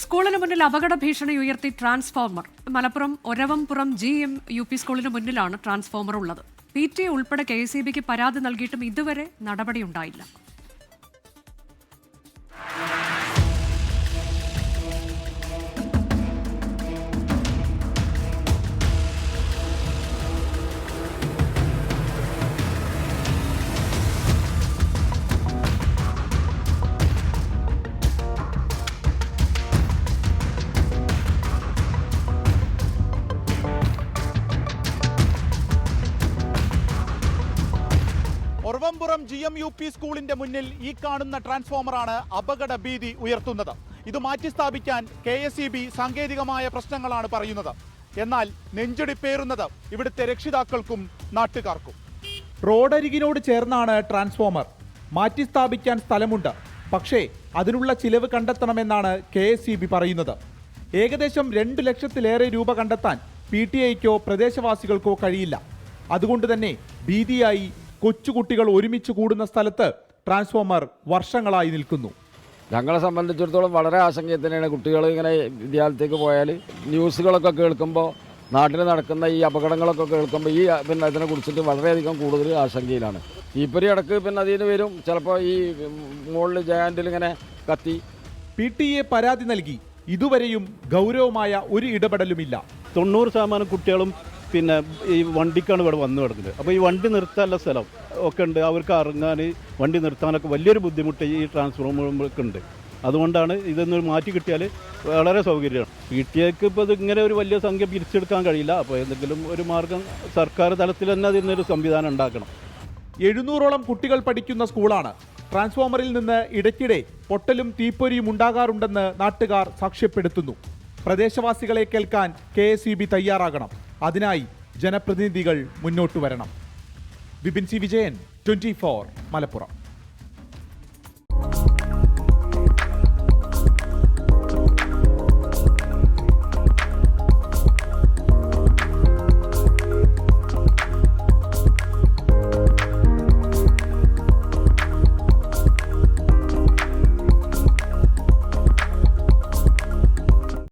സ്കൂളിന് മുന്നിൽ അപകട ഭീഷണി ഉയർത്തി ട്രാൻസ്ഫോമർ. മലപ്പുറം ഒരവംപുറം GM-UP സ്കൂളിന് മുന്നിലാണ് ട്രാൻസ്ഫോമർ ഉള്ളത്. PTA ഉൾപ്പെടെ KSEBിക്ക് പരാതി നൽകിയിട്ടും ഇതുവരെ നടപടിയുണ്ടായില്ല. ഒരവംപുറം GM-UP സ്കൂളിന്റെ മുന്നിൽ ഈ കാണുന്ന ട്രാൻസ്ഫോമറാണ് അപകട ഭീതി ഉയർത്തുന്നത്. ഇത് മാറ്റിസ്ഥാപിക്കാൻ KSEB സാങ്കേതികമായ പ്രശ്നങ്ങളാണ് പറയുന്നത്. എന്നാൽ നെഞ്ചിടിപ്പേറുന്നത് ഇവിടുത്തെ രക്ഷിതാക്കൾക്കും നാട്ടുകാർക്കും. റോഡരികിനോട് ചേർന്നാണ് ട്രാൻസ്ഫോമർ. മാറ്റിസ്ഥാപിക്കാൻ സ്ഥലമുണ്ട്, പക്ഷേ അതിനുള്ള ചിലവ് കണ്ടെത്തണമെന്നാണ് KSEB പറയുന്നത്. ഏകദേശം 2 ലക്ഷത്തിലേറെ രൂപ കണ്ടെത്താൻ PTA-ക്കോ പ്രദേശവാസികൾക്കോ കഴിയില്ല. അതുകൊണ്ട് തന്നെ ഭീതിയായി കൊച്ചുകുട്ടികൾ ഒരുമിച്ച് കൂടുന്ന സ്ഥലത്ത് ട്രാൻസ്ഫോമർ വർഷങ്ങളായി നിൽക്കുന്നു. ഞങ്ങളെ സംബന്ധിച്ചിടത്തോളം വളരെ ആശങ്കയിൽ തന്നെയാണ്. കുട്ടികൾ ഇങ്ങനെ വിദ്യാലയത്തേക്ക് പോയാൽ ന്യൂസുകളൊക്കെ കേൾക്കുമ്പോൾ, നാട്ടിൽ നടക്കുന്ന ഈ അപകടങ്ങളൊക്കെ കേൾക്കുമ്പോൾ അതിനെ കുറിച്ചിട്ട് വളരെയധികം കൂടുതൽ ആശങ്കയിലാണ്. തീപ്പൊരി അടക്ക് അതിന് വരും, ചിലപ്പോൾ ഈ മുകളിൽ ജയാൻറ്റിൽ ഇങ്ങനെ കത്തി. PTA പരാതി നൽകി. ഇതുവരെയും ഗൗരവമായ ഒരു ഇടപെടലുമില്ല. 90% കുട്ടികളും ഈ വണ്ടിക്കാണ് ഇവിടെ വന്നു കിടക്കുന്നത്. അപ്പോൾ ഈ വണ്ടി നിർത്താനുള്ള സ്ഥലം ഒക്കെ ഉണ്ട്. അവർക്ക് ഇറങ്ങാൻ, വണ്ടി നിർത്താനൊക്കെ വലിയൊരു ബുദ്ധിമുട്ട് ഈ ട്രാൻസ്ഫോമറുകൾക്ക് ഉണ്ട്. അതുകൊണ്ടാണ് ഇതൊന്ന് മാറ്റി കിട്ടിയാൽ വളരെ സൗകര്യമാണ്. PTA-ക്ക് ഇപ്പോൾ ഇത് ഇങ്ങനെ ഒരു വലിയ സംഖ്യ പിരിച്ചെടുക്കാൻ കഴിയില്ല. അപ്പോൾ എന്തെങ്കിലും ഒരു മാർഗം സർക്കാർ തലത്തിൽ തന്നെ അതിനൊരു സംവിധാനം ഉണ്ടാക്കണം. 700ഓളം കുട്ടികൾ പഠിക്കുന്ന സ്കൂളാണ്. ട്രാൻസ്ഫോമറിൽ നിന്ന് ഇടയ്ക്കിടെ പൊട്ടലും തീപ്പൊരിയും ഉണ്ടാകാറുണ്ടെന്ന് നാട്ടുകാർ സാക്ഷ്യപ്പെടുത്തുന്നു. പ്രദേശവാസികളെ കേൾക്കാൻ KSEB തയ്യാറാകണം. അതിനായി ജനപ്രതിനിധികൾ മുന്നോട്ട് വരണം. വിപിൻ C. വിജയൻ, 24 മലപ്പുറം.